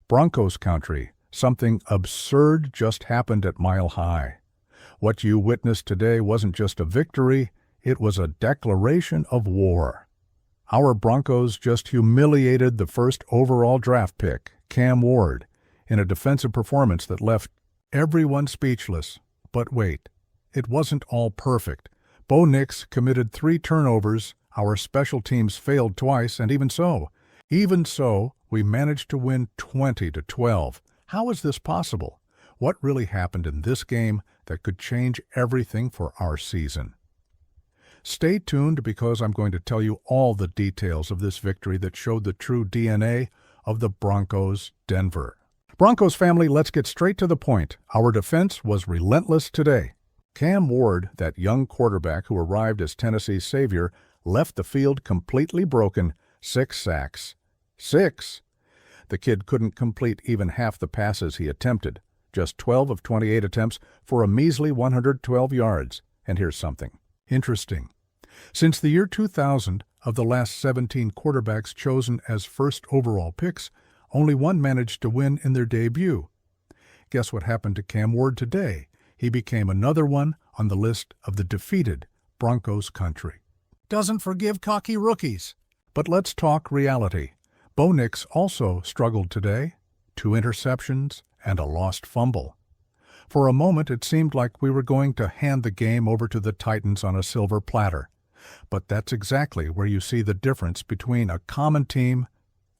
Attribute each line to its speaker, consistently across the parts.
Speaker 1: Broncos country, something absurd just happened at Mile High. What you witnessed today wasn't just a victory, it was a declaration of war. Our Broncos just humiliated the first overall draft pick, Cam Ward, in a defensive performance that left everyone speechless. But wait, it wasn't all perfect. Bo Nix committed 3 turnovers, our special teams failed twice, and even so, we managed to win 20-12. How is this possible? What really happened in this game that could change everything for our season? Stay tuned because I'm going to tell you all the details of this victory that showed the true DNA of the Broncos Denver. Broncos family, let's get straight to the point. Our defense was relentless today. Cam Ward, that young quarterback who arrived as Tennessee's savior, left the field completely broken, 6 sacks. 6! The kid couldn't complete even half the passes he attempted, just 12 of 28 attempts for a measly 112 yards. And here's something interesting. Since the year 2000, of the last 17 quarterbacks chosen as first overall picks, only one managed to win in their debut. Guess what happened to Cam Ward today? He became another one on the list of the defeated Broncos country. Doesn't forgive cocky rookies. But let's talk reality. Bo Nix also struggled today. 2 interceptions and a lost fumble. For a moment, it seemed like we were going to hand the game over to the Titans on a silver platter. But that's exactly where you see the difference between a common team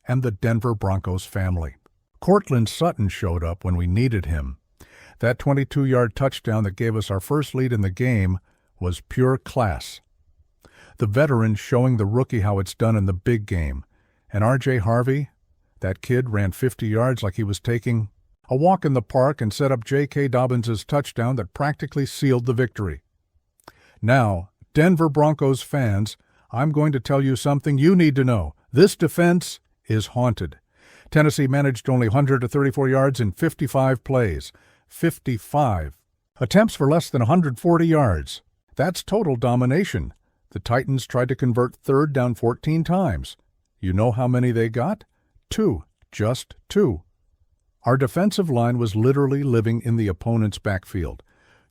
Speaker 1: and the Denver Broncos family. Courtland Sutton showed up when we needed him. That 22-yard touchdown that gave us our first lead in the game was pure class. The veteran showing the rookie how it's done in the big game. And R.J. Harvey, that kid ran 50 yards like he was taking a walk in the park and set up J.K. Dobbins' touchdown that practically sealed the victory. Now, Denver Broncos fans, I'm going to tell you something you need to know. This defense is haunted. Tennessee managed only 134 yards in 55 plays. 55. Attempts for less than 140 yards. That's total domination. The Titans tried to convert third down 14 times. You know how many they got? 2. Just 2. Our defensive line was literally living in the opponent's backfield.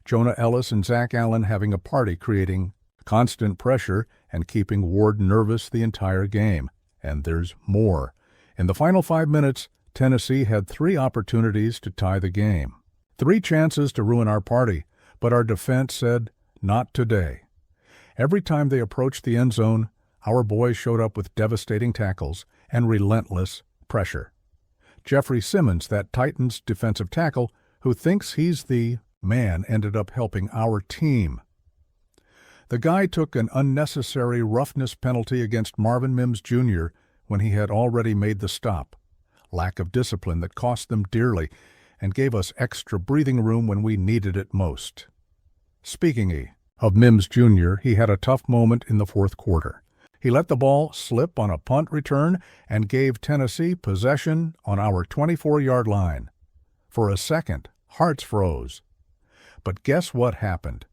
Speaker 1: Jonah Ellis and Zach Allen having a party, creating constant pressure and keeping Ward nervous the entire game. And there's more. In the final 5 minutes, Tennessee had 3 opportunities to tie the game. 3 chances to ruin our party, but our defense said, not today. Every time they approached the end zone, our boys showed up with devastating tackles and relentless pressure. Jeffrey Simmons, that Titans defensive tackle, who thinks he's the man, ended up helping our team. The guy took an unnecessary roughness penalty against Marvin Mims Jr. when he had already made the stop. Lack of discipline that cost them dearly and gave us extra breathing room when we needed it most. Speaking of Mims Jr., he had a tough moment in the fourth quarter. He let the ball slip on a punt return and gave Tennessee possession on our 24-yard line. For a second, hearts froze. But guess what happened?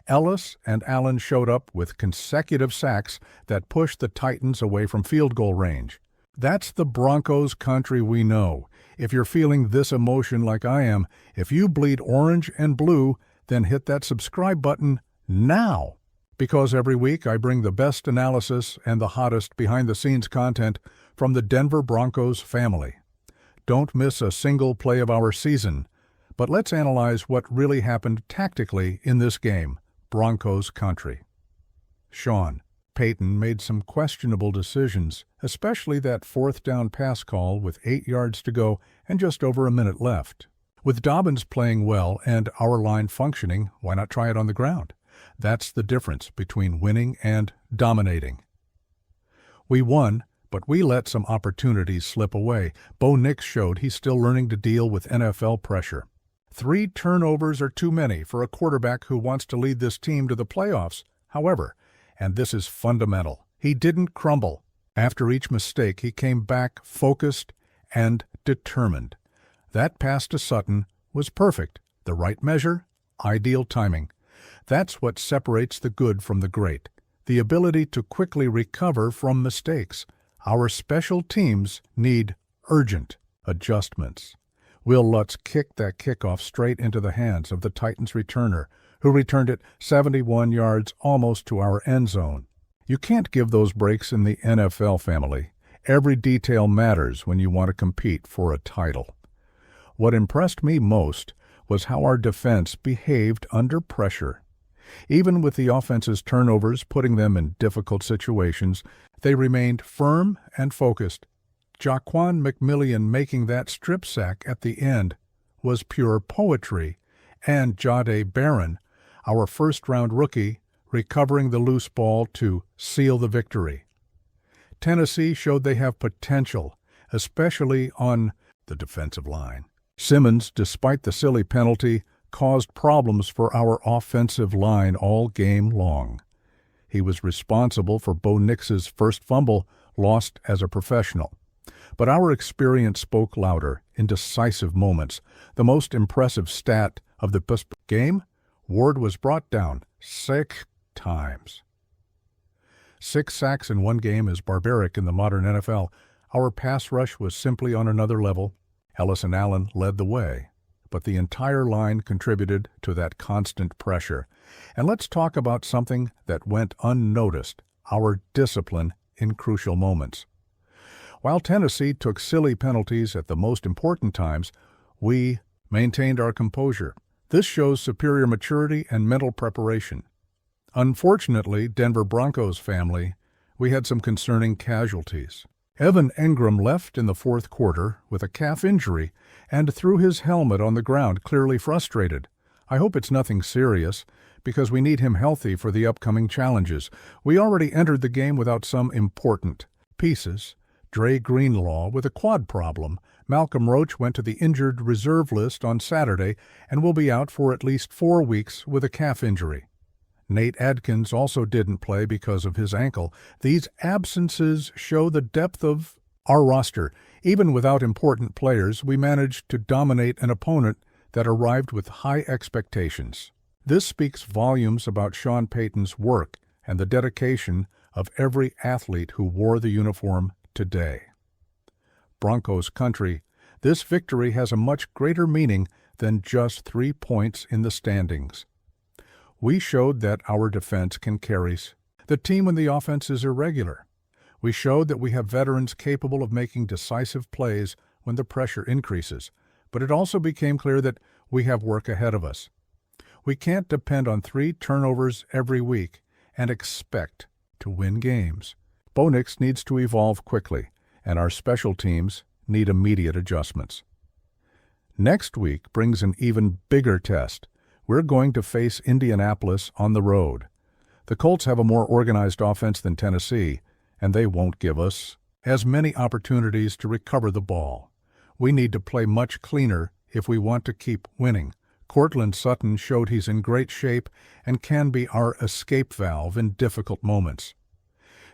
Speaker 1: Ellis and Allen showed up with consecutive sacks that pushed the Titans away from field goal range. That's the Broncos country we know. If you're feeling this emotion like I am, if you bleed orange and blue, then hit that subscribe button now. Because every week I bring the best analysis and the hottest behind-the-scenes content from the Denver Broncos family. Don't miss a single play of our season. But let's analyze what really happened tactically in this game, Broncos country. Sean Payton made some questionable decisions, especially that 4th down pass call with 8 yards to go and just over a minute left. With Dobbins playing well and our line functioning, why not try it on the ground? That's the difference between winning and dominating. We won, but we let some opportunities slip away. Bo Nix showed he's still learning to deal with NFL pressure. 3 turnovers are too many for a quarterback who wants to lead this team to the playoffs. However, and this is fundamental, he didn't crumble. After each mistake, he came back focused and determined. That pass to Sutton was perfect. The right measure, ideal timing. That's what separates the good from the great, the ability to quickly recover from mistakes. Our special teams need urgent Adjustments. Will Lutz kicked that kickoff straight into the hands of the Titans returner, who returned it 71 yards almost to our end zone. You can't give those breaks in the NFL, family. Every detail matters when you want to compete for a title. What impressed me most was how our defense behaved under pressure. Even with the offense's turnovers putting them in difficult situations, they remained firm and focused. Jaquan McMillian making that strip sack at the end was pure poetry, and Jahdae Barron, our first-round rookie, recovering the loose ball to seal the victory. Tennessee showed they have potential, especially on the defensive line. Simmons, despite the silly penalty, caused problems for our offensive line all game long. He was responsible for Bo Nix's first fumble, lost as a professional. But our experience spoke louder in decisive moments. The most impressive stat of the game, Ward was brought down 6 times. 6 sacks in one game is barbaric in the modern NFL. Our pass rush was simply on another level. Ellis and Allen led the way, but the entire line contributed to that constant pressure. And let's talk about something that went unnoticed, our discipline in crucial moments. While Tennessee took silly penalties at the most important times, we maintained our composure. This shows superior maturity and mental preparation. Unfortunately, Denver Broncos family, we had some concerning casualties. Evan Engram left in the fourth quarter with a calf injury and threw his helmet on the ground, clearly frustrated. I hope it's nothing serious, because we need him healthy for the upcoming challenges. We already entered the game without some important pieces. Dre Greenlaw with a quad problem. Malcolm Roach went to the injured reserve list on Saturday and will be out for at least 4 weeks with a calf injury. Nate Adkins also didn't play because of his ankle. These absences show the depth of our roster. Even without important players, we managed to dominate an opponent that arrived with high expectations. This speaks volumes about Sean Payton's work and the dedication of every athlete who wore the uniform today. Broncos country, this victory has a much greater meaning than just 3 points in the standings. We showed that our defense can carry the team when the offense is irregular. We showed that we have veterans capable of making decisive plays when the pressure increases, but it also became clear that we have work ahead of us. We can't depend on 3 turnovers every week and expect to win games. Bo Nix needs to evolve quickly, and our special teams need immediate adjustments. Next week brings an even bigger test. We're going to face Indianapolis on the road. The Colts have a more organized offense than Tennessee, and they won't give us as many opportunities to recover the ball. We need to play much cleaner if we want to keep winning. Courtland Sutton showed he's in great shape and can be our escape valve in difficult moments.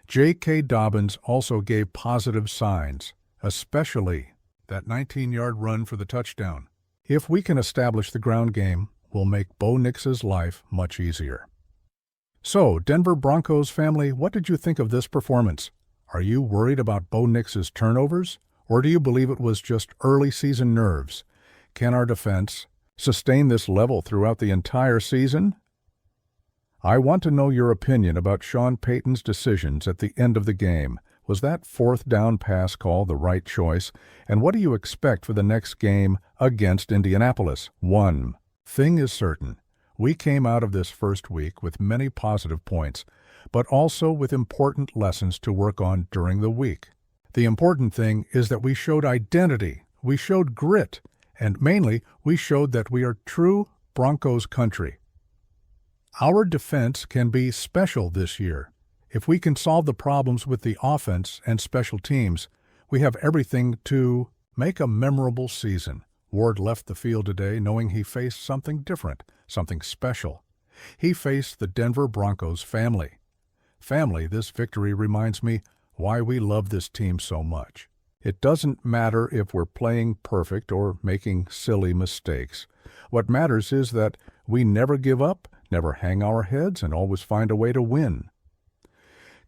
Speaker 1: J.K. Dobbins also gave positive signs, especially that 19-yard run for the touchdown. If we can establish the ground game, we'll make Bo Nix's life much easier. So, Denver Broncos family, what did you think of this performance? Are you worried about Bo Nix's turnovers, or do you believe it was just early season nerves? Can our defense sustain this level throughout the entire season? I want to know your opinion about Sean Payton's decisions at the end of the game. Was that 4th down pass call the right choice? And what do you expect for the next game against Indianapolis? One thing is certain. We came out of this first week with many positive points, but also with important lessons to work on during the week. The important thing is that we showed identity, we showed grit, and mainly we showed that we are true Broncos country. Our defense can be special this year. If we can solve the problems with the offense and special teams, we have everything to make a memorable season. Ward left the field today knowing he faced something different, something special. He faced the Denver Broncos family. Family, this victory reminds me why we love this team so much. It doesn't matter if we're playing perfect or making silly mistakes. What matters is that we never give up, never hang our heads, and always find a way to win.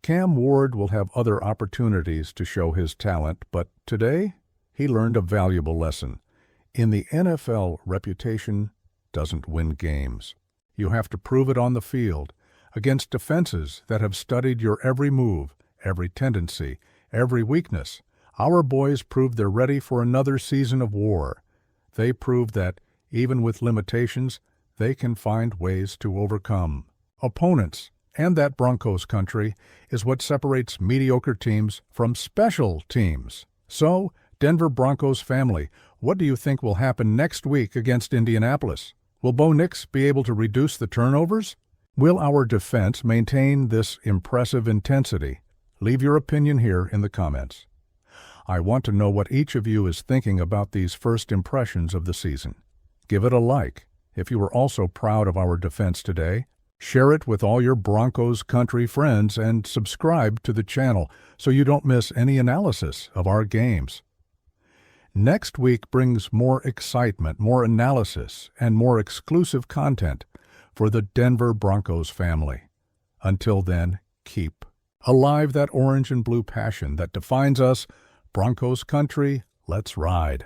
Speaker 1: Cam Ward will have other opportunities to show his talent, but today he learned a valuable lesson. In the NFL, reputation doesn't win games. You have to prove it on the field, against defenses that have studied your every move, every tendency, every weakness. Our boys proved they're ready for another season of war. They proved that, even with limitations, they can find ways to overcome opponents. And that Broncos country is what separates mediocre teams from special teams. So, Denver Broncos family, what do you think will happen next week against Indianapolis? Will Bo Nix be able to reduce the turnovers? Will our defense maintain this impressive intensity? Leave your opinion here in the comments. I want to know what each of you is thinking about these first impressions of the season. Give it a like. If you are also proud of our defense today, share it with all your Broncos country friends and subscribe to the channel so you don't miss any analysis of our games. Next week brings more excitement, more analysis, and more exclusive content for the Denver Broncos family. Until then, keep alive that orange and blue passion that defines us. Broncos country, let's ride.